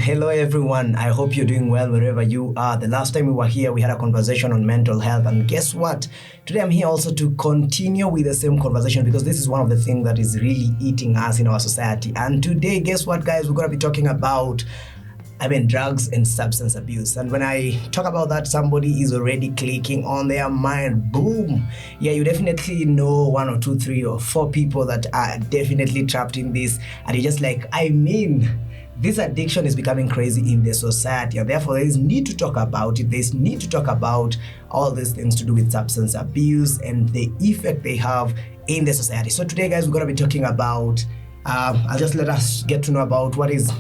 Hello everyone. I hope you're doing well wherever you are. The last time we were here, we had a conversation on mental health, and guess what? Today I'm here also to continue with the same conversation because this is one of the things that is really eating us in our society. And today, guess what, guys? We're going to be talking about drugs and substance abuse. And when I talk about that, somebody is already clicking on their mind. Boom. Yeah, you definitely know one or two, three or four people that are definitely trapped in this. And you're just like, this addiction is becoming crazy in the society, and therefore there is need to talk about it. There's need to talk about all these things to do with substance abuse and the effect they have in the society. So today, guys, we're going to be talking about I'll just let us get to know about what is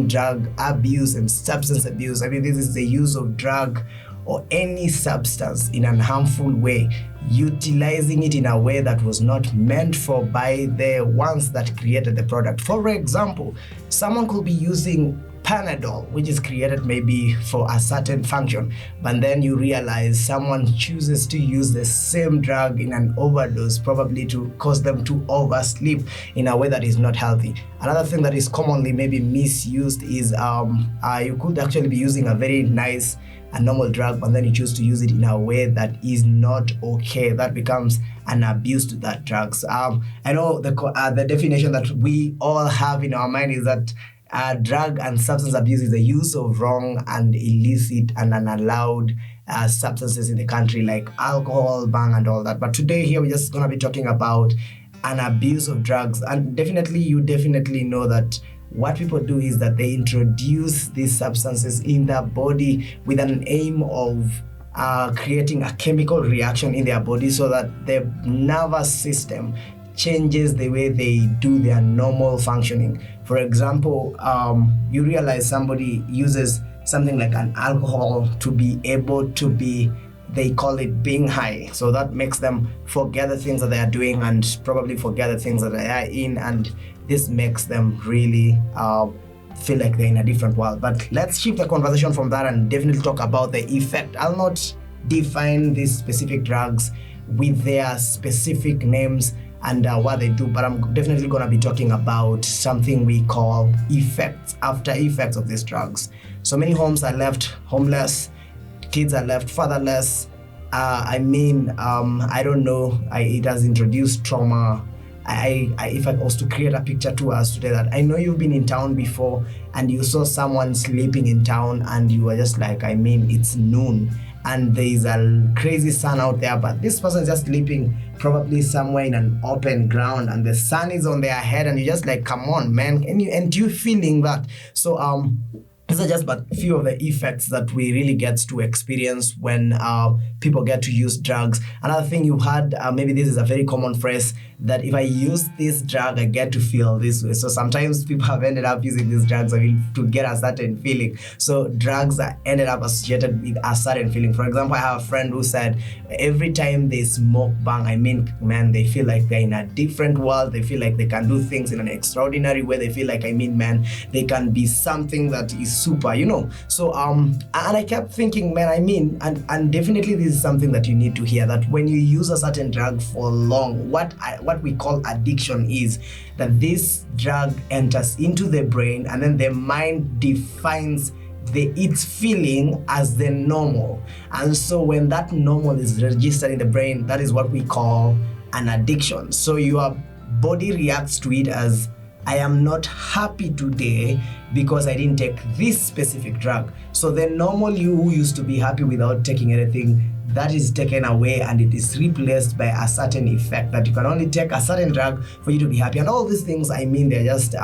drug abuse and substance abuse. This is the use of drug or any substance in an harmful way, utilizing it in a way that was not meant for by the ones that created the product. For example, someone could be using Panadol, which is created maybe for a certain function, but then you realize someone chooses to use the same drug in an overdose, probably to cause them to oversleep in a way that is not healthy. Another thing that is commonly maybe misused is you could actually be using a very nice a normal drug, but then you choose to use it in a way that is not okay. That becomes an abuse to that drug. So, I know the definition that we all have in our mind is that drug and substance abuse is the use of wrong and illicit and unallowed substances in the country, like alcohol, bang, and all that. But today here we're just going to be talking about an abuse of drugs. And you definitely know that what people do is that they introduce these substances in their body with an aim of creating a chemical reaction in their body so that the nervous system changes the way they do their normal functioning. For example, you realize somebody uses something like an alcohol to be able to be, they call it being high. So that makes them forget the things that they are doing and probably forget the things that they are in, and this makes them really feel like they're in a different world. But let's shift the conversation from that and definitely talk about the effect. I'll not define these specific drugs with their specific names and what they do, but I'm definitely going to be talking about something we call after effects of these drugs. So many homes are left homeless, kids are left fatherless. I don't know, it has introduced trauma. If I was to create a picture to us today, that I know you've been in town before and you saw someone sleeping in town and you were just like, it's noon and there is a crazy sun out there, but this person is just sleeping probably somewhere in an open ground and the sun is on their head and you're just like, come on, man. And you feeling that. So these are just but few of the effects that we really get to experience when people get to use drugs. Another thing you had, maybe this is a very common phrase, that if I use this drug, I get to feel this way. So sometimes people have ended up using these drugs to get a certain feeling. So drugs are ended up associated with a certain feeling. For example, I have a friend who said every time they smoke bang, they feel like they're in a different world. They feel like they can do things in an extraordinary way. They feel like, they can be something that is super, So, and I kept thinking, and definitely this is something that you need to hear, that when you use a certain drug for long, what we call addiction is that this drug enters into the brain and then the mind defines its feeling as the normal. And so when that normal is registered in the brain, that is what we call an addiction. So your body reacts to it as, I am not happy today because I didn't take this specific drug. So the normal you who used to be happy without taking anything, that is taken away and it is replaced by a certain effect that you can only take a certain drug for you to be happy. And all these things, they're just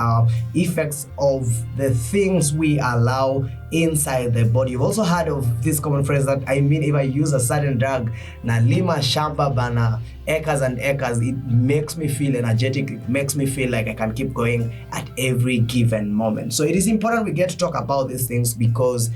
effects of the things we allow inside the body. You've also heard of this common phrase that, if I use a certain drug, nalima shamba bana, acres and acres, it makes me feel energetic. It makes me feel like I can keep going at every given moment. So it is important we get to talk about these things because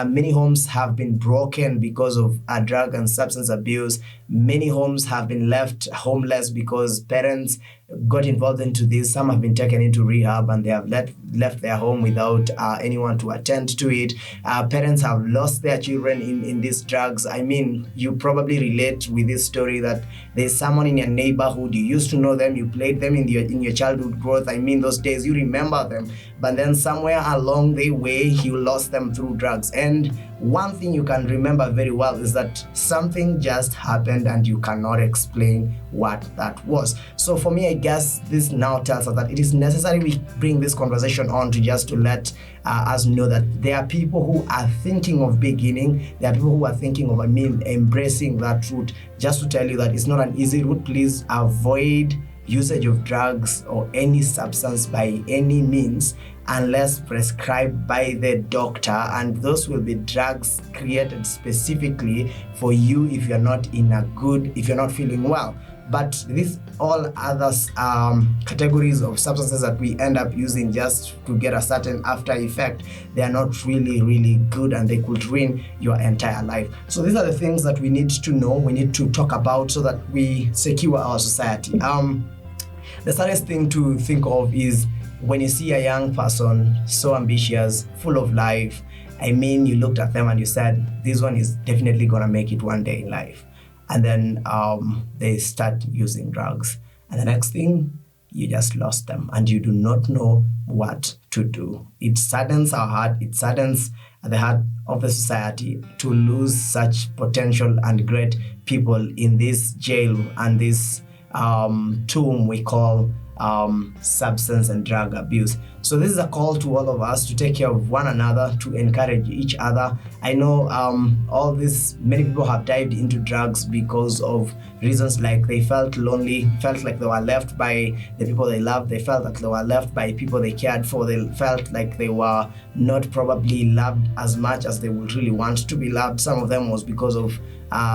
many homes have been broken because of drug and substance abuse. Many homes have been left homeless because parents got involved into this. Some have been taken into rehab and they have left their home without anyone to attend to it. Parents have lost their children in these drugs. I mean, you probably relate with this story that there's someone in your neighborhood, you used to know them, you played them in your childhood growth. I mean, those days you remember them, but then somewhere along the way you lost them through drugs. And one thing you can remember very well is that something just happened and you cannot explain what that was. So for me, I guess this now tells us that it is necessary we bring this conversation on to let us know that there are people who are thinking of beginning, there are people who are thinking of, embracing that route. Just to tell you that it's not an easy route. Please avoid usage of drugs or any substance by any means unless prescribed by the doctor, and those will be drugs created specifically for you if you're not feeling well. But these all other categories of substances that we end up using just to get a certain after effect, they are not really good, and they could ruin your entire life. So these are the things that we need to know, we need to talk about, so that we secure our society. The saddest thing to think of is when you see a young person so ambitious, full of life. I mean, you looked at them and you said, this one is definitely gonna make it one day in life. And then they start using drugs. And the next thing, you just lost them and you do not know what to do. It saddens our heart, it saddens the heart of the society to lose such potential and great people in this jail and this tomb we call substance and drug abuse. So this is a call to all of us to take care of one another, to encourage each other. I know many people have dived into drugs because of reasons like they felt lonely, felt like they were left by the people they loved, they felt like they were left by people they cared for, they felt like they were not probably loved as much as they would really want to be loved. Some of them was because of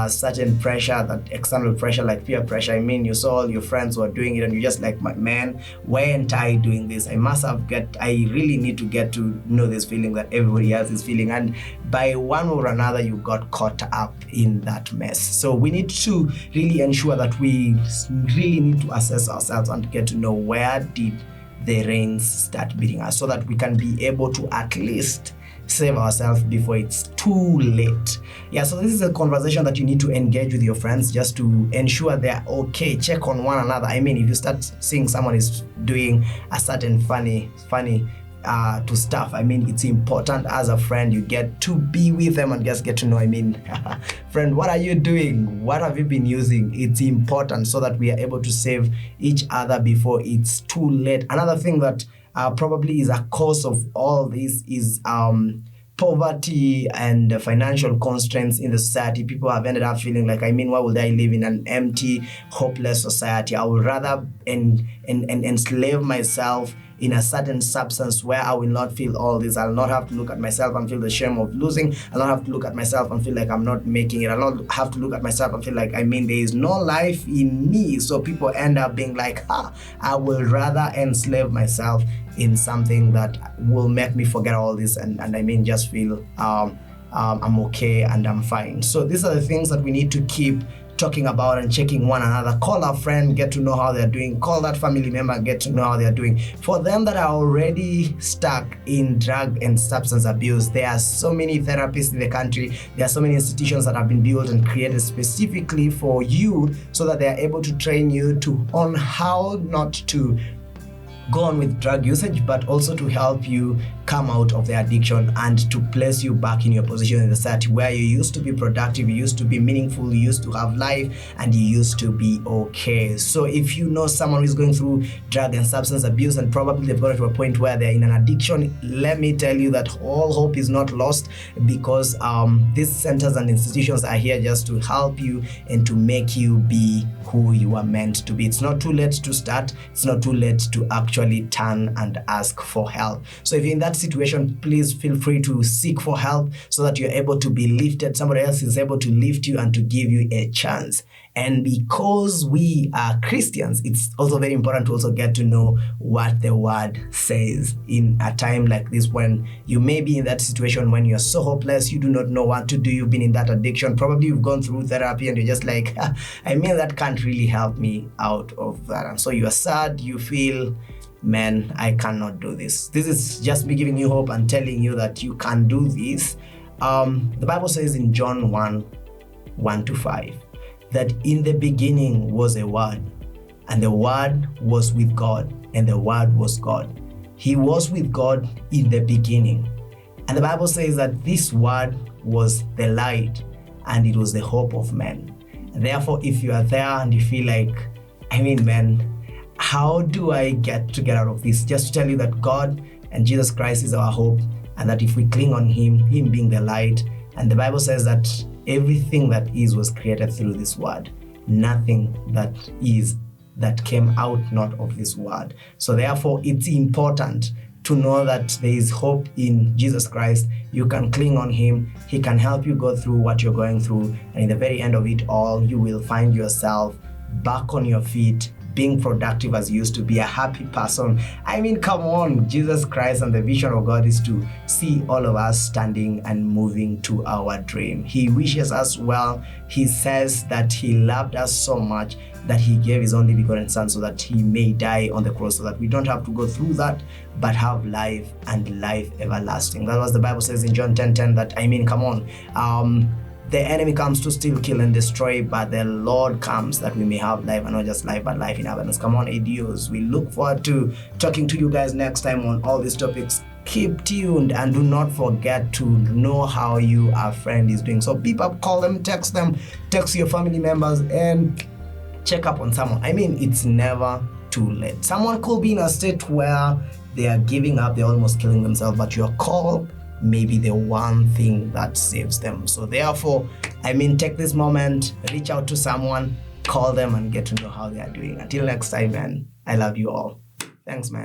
certain pressure, that external pressure like peer pressure. I mean, you saw all your friends were doing it and you're just like, man, why ain't I doing this? I really need to get to know this feeling that everybody else is feeling. And by one or another, you got caught up in that mess. So we need to really ensure that we really need to assess ourselves and get to know where did the reins start beating us, so that we can be able to at least save ourselves before it's too late. Yeah, so this is a conversation that you need to engage with your friends just to ensure they're okay. Check on one another. I mean, if you start seeing someone is doing a certain funny to stuff, I mean, it's important as a friend you get to be with them and just get to know, I mean, friend, what are you doing? What have you been using? It's important so that we are able to save each other before it's too late. Another thing that probably is a cause of all this is poverty and financial constraints in the society. People have ended up feeling like, I mean, why would I live in an empty, hopeless society? I would rather enslave myself in a certain substance where I will not feel all this. I'll not have to look at myself and feel the shame of losing. I'll not have to look at myself and feel like I'm not making it. I'll not have to look at myself and feel like, I mean, there is no life in me. So people end up being like, I will rather enslave myself in something that will make me forget all this and I mean, just feel I'm okay and I'm fine. So these are the things that we need to keep talking about and checking one another. Call a friend, get to know how they're doing. Call that family member, get to know how they're doing. For them that are already stuck in drug and substance abuse, there are so many therapists in the country. There are so many institutions that have been built and created specifically for you so that they are able to train you on how not to go on with drug usage, but also to help you come out of the addiction and to place you back in your position in the society where you used to be productive, you used to be meaningful, you used to have life, and you used to be okay. So if you know someone who's going through drug and substance abuse and probably they've got to a point where they're in an addiction, let me tell you that all hope is not lost, because these centers and institutions are here just to help you and to make you be who you are meant to be. It's not too late to start. It's not too late to actually turn and ask for help. So if you're in that situation, please feel free to seek for help so that you're able to be lifted. Somebody else is able to lift you and to give you a chance And because we are Christians, it's also very important to also get to know what the word says in a time like this, when you may be in that situation when you're so hopeless, you do not know what to do, you've been in that addiction, probably you've gone through therapy and you're just like, that can't really help me out of that. And so you are sad, you feel, man, I cannot do this. This is just me giving you hope and telling you that you can do this. The Bible says in John 1:1-5, that in the beginning was a word, and the word was with God, and the word was God. He was with God in the beginning. And the Bible says that this word was the light, and it was the hope of men. And therefore, if you are there and you feel like, how do I get out of this? Just to tell you that God and Jesus Christ is our hope, and that if we cling on Him being the light, and the Bible says that everything that is was created through this word. Nothing that is that came out not of this word. So therefore, it's important to know that there is hope in Jesus Christ. You can cling on Him. He can help you go through what you're going through. And in the very end of it all, you will find yourself back on your feet, being productive as you used to be, a happy person. Come on, Jesus Christ and the vision of God is to see all of us standing and moving to our dream. He wishes us well. He says that He loved us so much that He gave His only begotten Son so that He may die on the cross, so that we don't have to go through that, but have life and life everlasting. That's what the Bible says in John 10:10, that, the enemy comes to steal, kill, and destroy, but the Lord comes that we may have life, and not just life, but life in abundance. Come on, adios. We look forward to talking to you guys next time on all these topics. Keep tuned, and do not forget to know how your friend is doing. So beep up, call them, text your family members, and check up on someone. It's never too late. Someone could be in a state where they are giving up, they're almost killing themselves, but your call may be the one thing that saves them. So therefore, take this moment, reach out to someone, call them, and get to know how they are doing. Until next time, man, I love you all. Thanks, man.